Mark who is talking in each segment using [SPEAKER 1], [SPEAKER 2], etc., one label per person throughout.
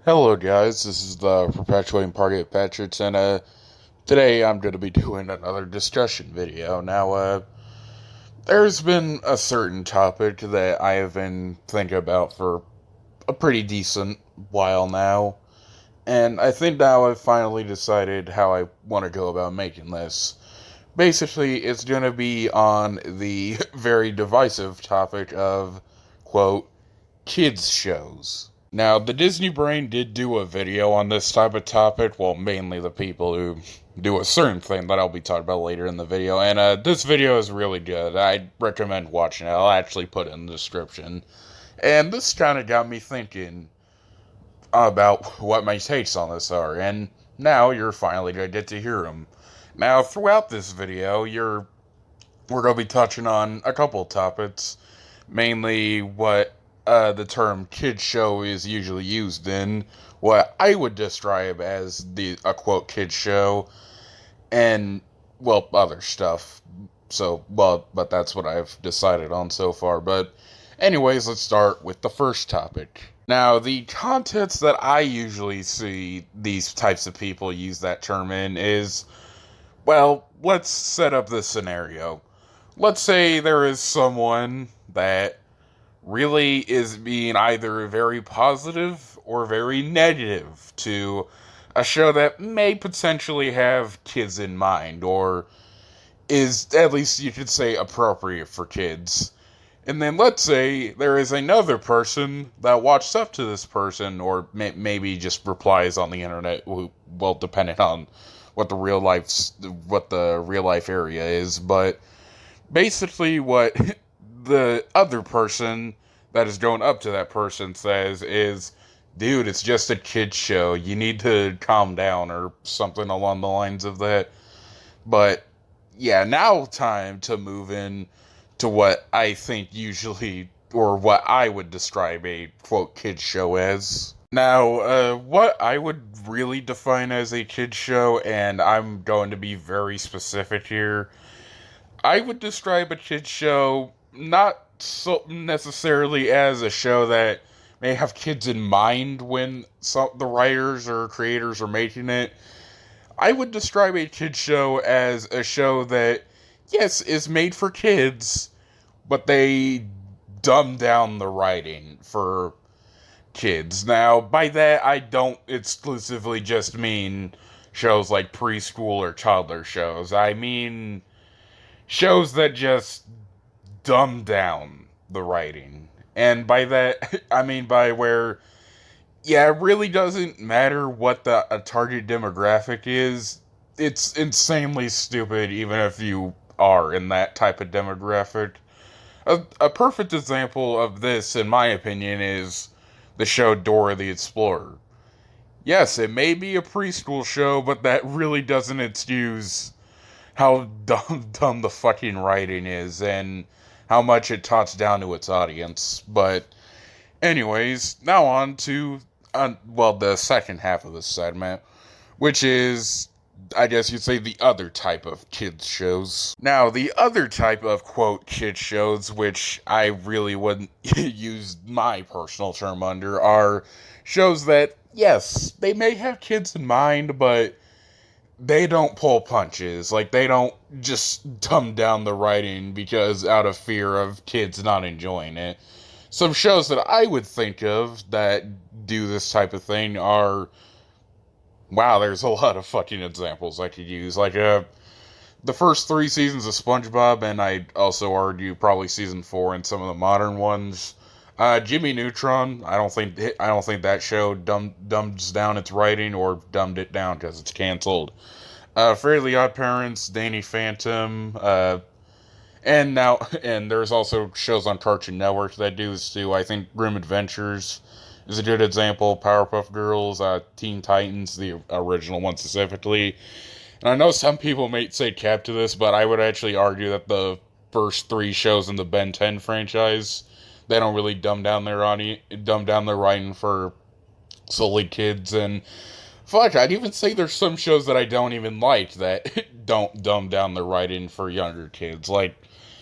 [SPEAKER 1] Hello guys, this is the Perpetuating Party of Patriots, and today I'm going to be doing another discussion video. Now, there's been a certain topic that I have been thinking about for a pretty decent while now, and I think now I've finally decided how I want to go about making this. Basically, it's going to be on the very divisive topic of, quote, kids shows. Now, the Disney Brain did do a video on this type of topic, well, mainly the people who do a certain thing that I'll be talking about later in the video, and this video is really good. I'd recommend watching it. I'll actually put it in the description. And this kind of got me thinking about what my takes on this are, and now you're finally going to get to hear them. Now, throughout this video, we're going to be touching on a couple of topics, mainly what the term kid show is usually used in, what I would describe as a quote kid show, and well, other stuff. But that's what I've decided on so far. But anyways, let's start with the first topic. Now, the context that I usually see these types of people use that term in is, well, let's set up this scenario. Let's say there is someone that really is being either very positive or very negative to a show that may potentially have kids in mind, or is, at least you could say, appropriate for kids. And then let's say there is another person that watches up to this person, or maybe just replies on the internet, well, depending on what the real life area is, but basically what the other person that is going up to that person says is, dude, it's just a kid's show. You need to calm down, or something along the lines of that. But yeah, now time to move in to what I think usually, or what I would describe a quote kid's show as. Now, what I would really define as a kid's show, and I'm going to be very specific here, I would describe a kid's show not so necessarily as a show that may have kids in mind when the writers or creators are making it. I would describe a kid's show as a show that, yes, is made for kids, but they dumb down the writing for kids. Now, by that, I don't exclusively just mean shows like preschool or toddler shows. I mean shows that just dumb down the writing. And by that, I mean by where, yeah, it really doesn't matter what a target demographic is. It's insanely stupid even if you are in that type of demographic. A perfect example of this, in my opinion, is the show Dora the Explorer. Yes, it may be a preschool show, but that really doesn't excuse how dumb the fucking writing is, and how much it talks down to its audience. But anyways, now on to, the second half of this segment, which is, I guess you'd say, the other type of kids shows. Now, the other type of, quote, kids shows, which I really wouldn't use my personal term under, are shows that, yes, they may have kids in mind, but they don't pull punches. Like, they don't just dumb down the writing because out of fear of kids not enjoying it. Some shows that I would think of that do this type of thing are, wow, there's a lot of fucking examples I could use. Like, the first 3 seasons of SpongeBob, and I'd also argue probably season 4 and some of the modern ones. Jimmy Neutron, I don't think that show dumbs down its writing, or dumbed it down because it's canceled. Fairly Odd Parents, Danny Phantom, and there's also shows on Cartoon Network that do this too. I think Grim Adventures is a good example. Powerpuff Girls, Teen Titans, the original one specifically. And I know some people may say cap to this, but I would actually argue that the first 3 shows in the Ben 10 franchise, they don't really dumb down their writing for solely kids. And fuck, I'd even say there's some shows that I don't even like that don't dumb down the writing for younger kids. Like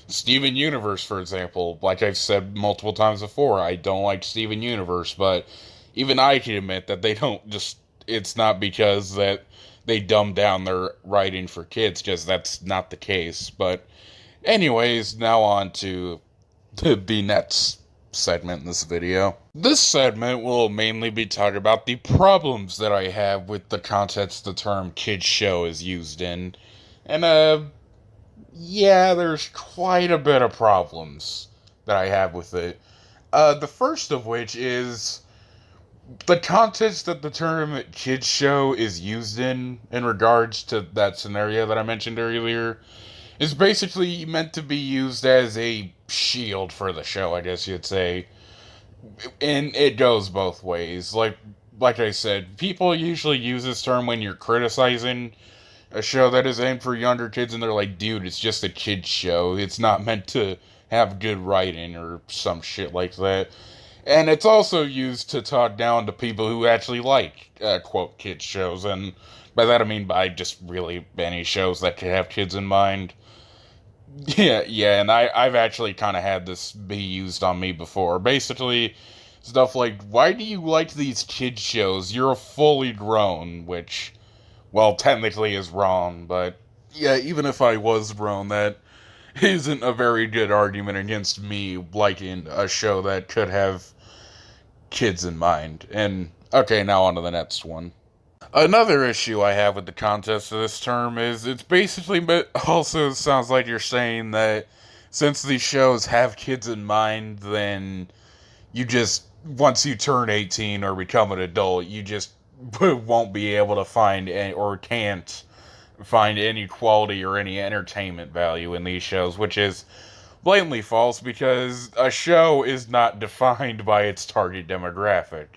[SPEAKER 1] Steven Universe, for example. Like I've said multiple times before, I don't like Steven Universe, but even I can admit that they don't just, it's not because that they dumb down their writing for kids, just that's not the case. But, anyways, now on to the next segment in this video. This segment will mainly be talking about the problems that I have with the context the term kids show is used in. And, yeah, there's quite a bit of problems that I have with it. The first of which is the context that the term kids show is used in regards to that scenario that I mentioned earlier, is basically meant to be used as a shield for the show, I guess you'd say. And it goes both ways. Like I said, people usually use this term when you're criticizing a show that is aimed for younger kids, and they're like, dude, it's just a kid's show. It's not meant to have good writing or some shit like that. And it's also used to talk down to people who actually like, quote, kids shows. And by that I mean by just really any shows that could have kids in mind. Yeah, and I've actually kind of had this be used on me before. Basically, stuff like, why do you like these kids shows? You're fully grown, which, well, technically is wrong, but yeah, even if I was grown, that isn't a very good argument against me liking a show that could have kids in mind. And, okay, now on to the next one. Another issue I have with the context of this term is it's basically, but also sounds like you're saying that since these shows have kids in mind, then you just, once you turn 18 or become an adult, you just won't be able to find any, or can't find any quality or any entertainment value in these shows, which is blatantly false because a show is not defined by its target demographic.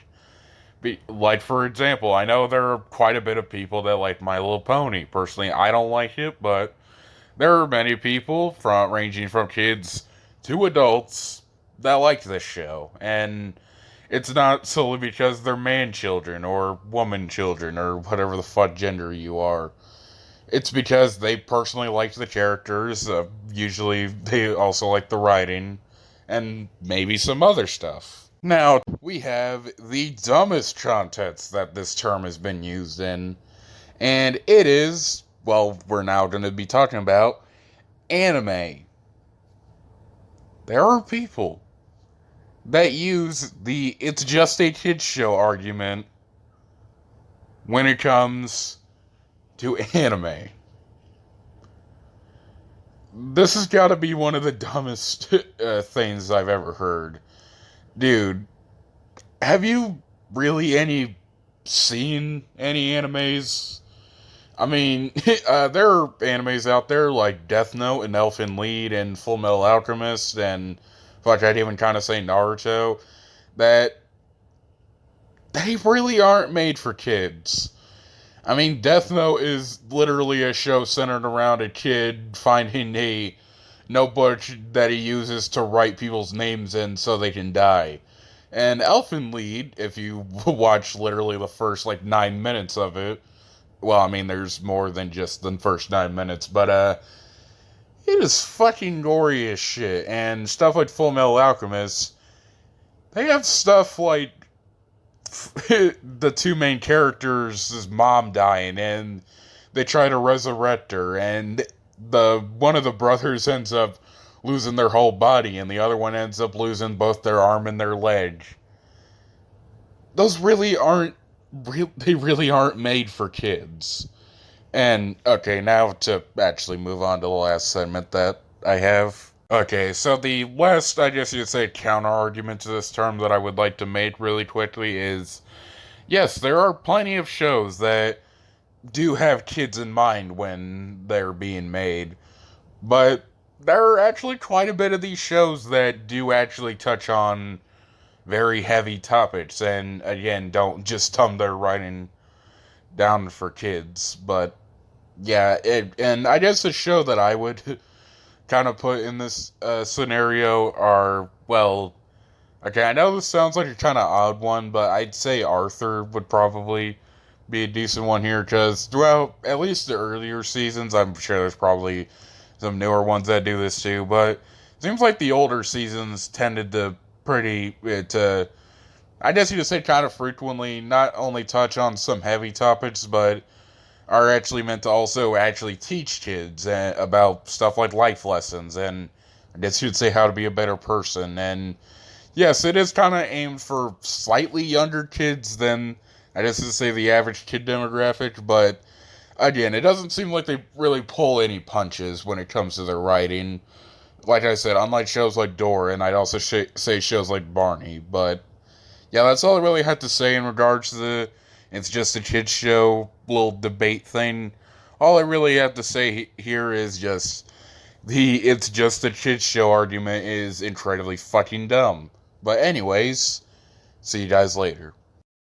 [SPEAKER 1] Like, for example, I know there are quite a bit of people that like My Little Pony. Personally, I don't like it, but there are many people, ranging from kids to adults, that like this show. And it's not solely because they're man children or woman children or whatever the fuck gender you are. It's because they personally like the characters. Usually, they also like the writing, and maybe some other stuff. Now, we have the dumbest context that this term has been used in, and it is, well, we're now going to be talking about anime. There are people that use the it's just a kid's show argument when it comes to anime. This has got to be one of the dumbest things I've ever heard. Dude, have you really seen any animes? I mean, there are animes out there like Death Note and Elfen Lied and Full Metal Alchemist and, fuck, I'd even kind of say Naruto, that they really aren't made for kids. I mean, Death Note is literally a show centered around a kid finding a notebook that he uses to write people's names in so they can die. And Elfen Lied, if you watch literally the first, 9 minutes of it, well, I mean, there's more than just the first 9 minutes, but, it is fucking gory as shit. And stuff like Full Metal Alchemist, they have stuff like the two main characters' mom dying, and they try to resurrect her, and one of the brothers ends up losing their whole body, and the other one ends up losing both their arm and their leg. Those really aren't made for kids. And, okay, now to actually move on to the last segment that I have. Okay, so the last, I guess you'd say, counter-argument to this term that I would like to make really quickly is, yes, there are plenty of shows that do have kids in mind when they're being made, but there are actually quite a bit of these shows that do actually touch on very heavy topics, and again, don't just dumb their writing down for kids. But yeah, and I guess the show that I would kind of put in this scenario are, well, okay, I know this sounds like a kind of odd one, but I'd say Arthur would probably be a decent one here, because throughout at least the earlier seasons, I'm sure there's probably some newer ones that do this too, but it seems like the older seasons tended to I guess you could say kind of frequently, not only touch on some heavy topics, but are actually meant to also actually teach kids about stuff like life lessons, and I guess you'd say how to be a better person. And yes, it is kind of aimed for slightly younger kids than, I guess to say, the average kid demographic, but again, it doesn't seem like they really pull any punches when it comes to their writing. Like I said, unlike shows like Dora, and I'd also say shows like Barney, but yeah, that's all I really had to say in regards to the it's just a kid show little debate thing. All I really have to say here is just the it's just a kid show argument is incredibly fucking dumb. But anyways, see you guys later.